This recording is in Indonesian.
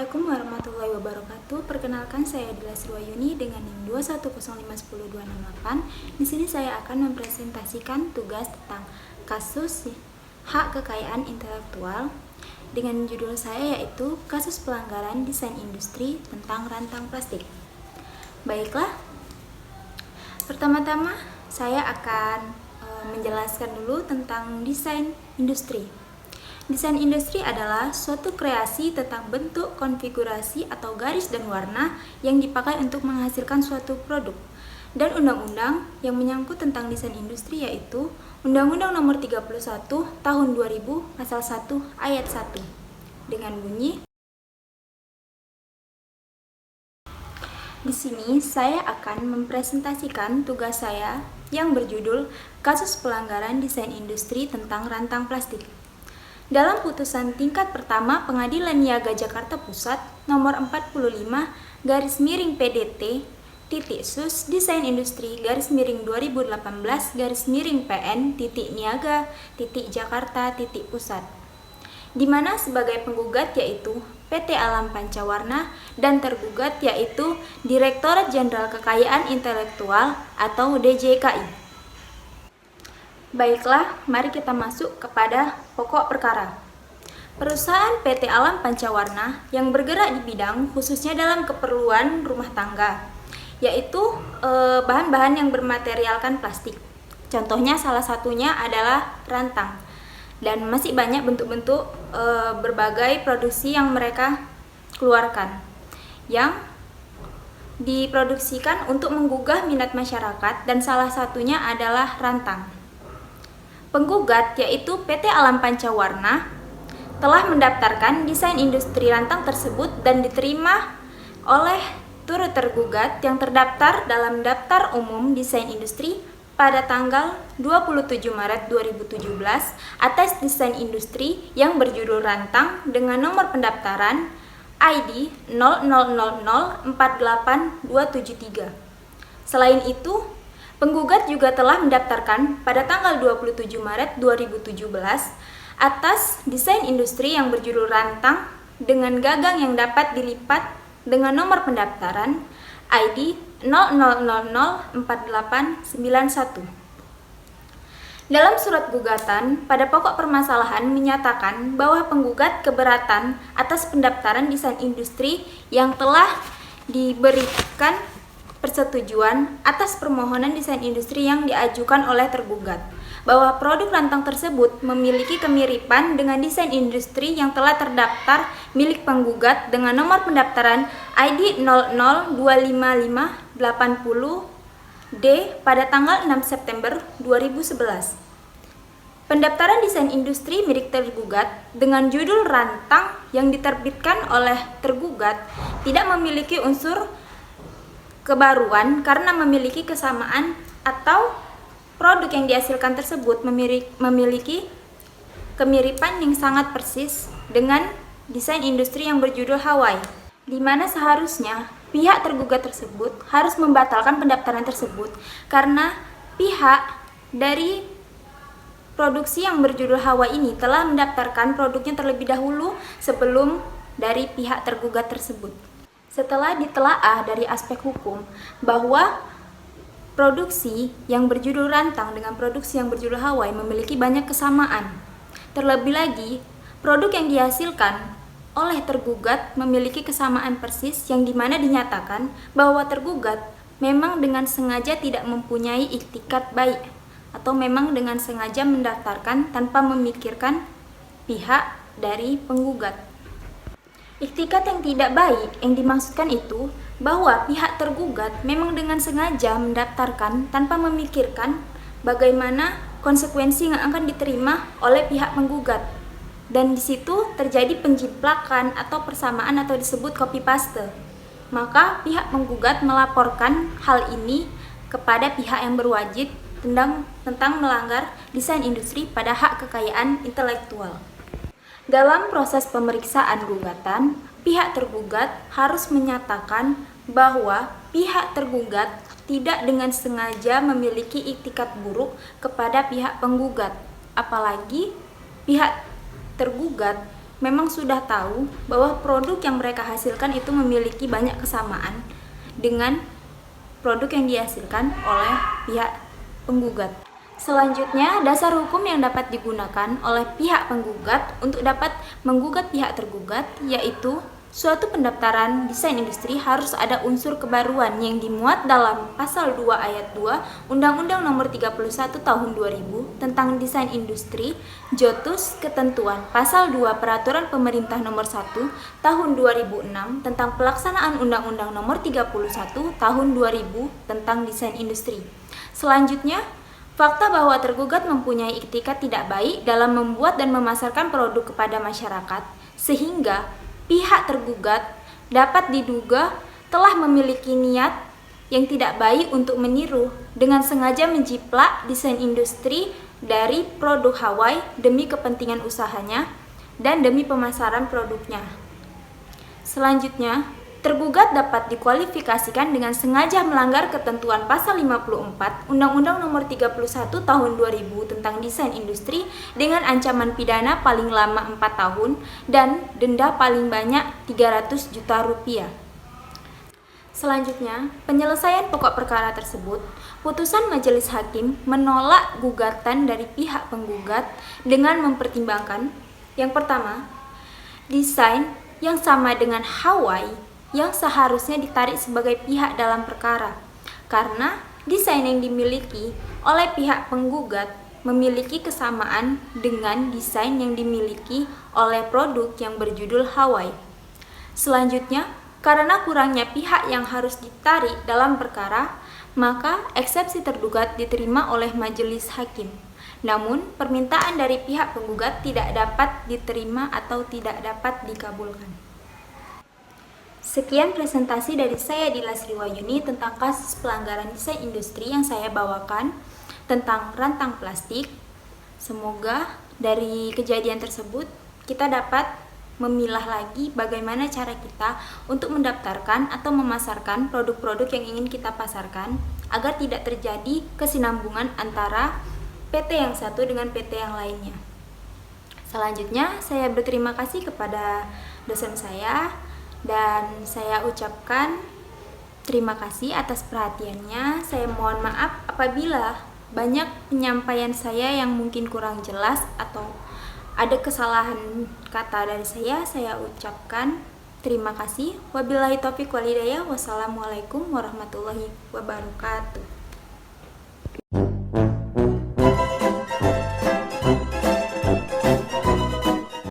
Assalamualaikum warahmatullahi wabarakatuh. Perkenalkan, saya Dila Sriwayuni dengan NIM 210501028. Di sini saya akan mempresentasikan tugas tentang kasus hak kekayaan intelektual dengan judul saya yaitu kasus pelanggaran desain industri tentang rantang plastik. Baiklah, pertama-tama saya akan menjelaskan dulu tentang desain industri. Desain industri adalah suatu kreasi tentang bentuk, konfigurasi, atau garis dan warna yang dipakai untuk menghasilkan suatu produk. Dan undang-undang yang menyangkut tentang desain industri yaitu Undang-Undang Nomor 31 Tahun 2000 Pasal 1 Ayat 1 dengan bunyi, di sini saya akan mempresentasikan tugas saya yang berjudul Kasus Pelanggaran Desain Industri tentang Rantang Plastik. Dalam putusan tingkat pertama Pengadilan Niaga Jakarta Pusat nomor 45/PDT sus desain industri /2018/PN.Niaga.Jakarta.Pusat, di mana sebagai penggugat yaitu PT Alam Pancawarna dan tergugat yaitu Direktorat Jenderal Kekayaan Intelektual atau DJKI. Baiklah, mari kita masuk kepada pokok perkara. Perusahaan PT Alam Pancawarna yang bergerak di bidang khususnya dalam keperluan rumah tangga, yaitu bahan-bahan yang bermaterialkan plastik. Contohnya salah satunya adalah rantang. Dan masih banyak bentuk-bentuk berbagai produksi yang mereka keluarkan yang diproduksikan untuk menggugah minat masyarakat, dan salah satunya adalah rantang. Penggugat yaitu PT Alam Pancawarna telah mendaftarkan desain industri rantang tersebut dan diterima oleh turut tergugat yang terdaftar dalam Daftar Umum Desain Industri pada tanggal 27 Maret 2017 atas desain industri yang berjudul rantang dengan nomor pendaftaran ID 0000048273. Selain itu, penggugat juga telah mendaftarkan pada tanggal 27 Maret 2017 atas desain industri yang berjudul rantang dengan gagang yang dapat dilipat dengan nomor pendaftaran ID 00004891. Dalam surat gugatan, pada pokok permasalahan menyatakan bahwa penggugat keberatan atas pendaftaran desain industri yang telah diberikan persetujuan atas permohonan desain industri yang diajukan oleh tergugat, bahwa produk rantang tersebut memiliki kemiripan dengan desain industri yang telah terdaftar milik penggugat dengan nomor pendaftaran ID 00255880D pada tanggal 6 September 2011. Pendaftaran desain industri milik tergugat dengan judul rantang yang diterbitkan oleh tergugat tidak memiliki unsur kebaruan karena memiliki kesamaan atau produk yang dihasilkan tersebut memiliki kemiripan yang sangat persis dengan desain industri yang berjudul Hawaii, di mana seharusnya pihak tergugat tersebut harus membatalkan pendaftaran tersebut karena pihak dari produksi yang berjudul Hawaii ini telah mendaftarkan produknya terlebih dahulu sebelum dari pihak tergugat tersebut. Setelah ditelaah dari aspek hukum bahwa produksi yang berjudul rantang dengan produksi yang berjudul Hawaii memiliki banyak kesamaan. Terlebih lagi, produk yang dihasilkan oleh tergugat memiliki kesamaan persis yang dimana dinyatakan bahwa tergugat memang dengan sengaja tidak mempunyai iktikat baik atau memang dengan sengaja mendaftarkan tanpa memikirkan pihak dari penggugat. Iktikat yang tidak baik yang dimaksudkan itu bahwa pihak tergugat memang dengan sengaja mendaftarkan tanpa memikirkan bagaimana konsekuensi yang akan diterima oleh pihak penggugat. Dan di situ terjadi penjiplakan atau persamaan atau disebut copy paste. Maka pihak penggugat melaporkan hal ini kepada pihak yang berwajib tentang melanggar desain industri pada hak kekayaan intelektual. Dalam proses pemeriksaan gugatan, pihak tergugat harus menyatakan bahwa pihak tergugat tidak dengan sengaja memiliki iktikat buruk kepada pihak penggugat, apalagi pihak tergugat memang sudah tahu bahwa produk yang mereka hasilkan itu memiliki banyak kesamaan dengan produk yang dihasilkan oleh pihak penggugat. Selanjutnya, dasar hukum yang dapat digunakan oleh pihak penggugat untuk dapat menggugat pihak tergugat yaitu suatu pendaftaran desain industri harus ada unsur kebaruan yang dimuat dalam pasal 2 ayat 2 Undang-Undang Nomor 31 Tahun 2000 tentang Desain Industri, Jotus Ketentuan Pasal 2 Peraturan Pemerintah Nomor 1 Tahun 2006 tentang Pelaksanaan Undang-Undang Nomor 31 Tahun 2000 tentang Desain Industri. Selanjutnya, fakta bahwa tergugat mempunyai itikat tidak baik dalam membuat dan memasarkan produk kepada masyarakat, sehingga pihak tergugat dapat diduga telah memiliki niat yang tidak baik untuk meniru dengan sengaja menjiplak desain industri dari produk Hawaii demi kepentingan usahanya dan demi pemasaran produknya. Selanjutnya, tergugat dapat dikualifikasikan dengan sengaja melanggar ketentuan pasal 54 Undang-Undang Nomor 31 Tahun 2000 tentang Desain Industri dengan ancaman pidana paling lama 4 tahun dan denda paling banyak 300 juta rupiah. Selanjutnya, penyelesaian pokok perkara tersebut, putusan majelis hakim menolak gugatan dari pihak penggugat dengan mempertimbangkan yang pertama, desain yang sama dengan Hawaii yang seharusnya ditarik sebagai pihak dalam perkara, karena desain yang dimiliki oleh pihak penggugat memiliki kesamaan dengan desain yang dimiliki oleh produk yang berjudul Hawaii. Selanjutnya, karena kurangnya pihak yang harus ditarik dalam perkara, maka eksepsi tergugat diterima oleh majelis hakim. Namun, permintaan dari pihak penggugat tidak dapat diterima atau tidak dapat dikabulkan. Sekian presentasi dari saya Dila Sriwayuni tentang kasus pelanggaran desain industri yang saya bawakan tentang rantang plastik. Semoga dari kejadian tersebut kita dapat memilah lagi bagaimana cara kita untuk mendaftarkan atau memasarkan produk-produk yang ingin kita pasarkan agar tidak terjadi kesinambungan antara PT yang satu dengan PT yang lainnya. Selanjutnya, saya berterima kasih kepada dosen saya dan saya ucapkan terima kasih atas perhatiannya. Saya mohon maaf apabila banyak penyampaian saya yang mungkin kurang jelas atau ada kesalahan kata dari saya ucapkan terima kasih. Wabillahi taufiq wal hidayah. Wassalamualaikum warahmatullahi wabarakatuh.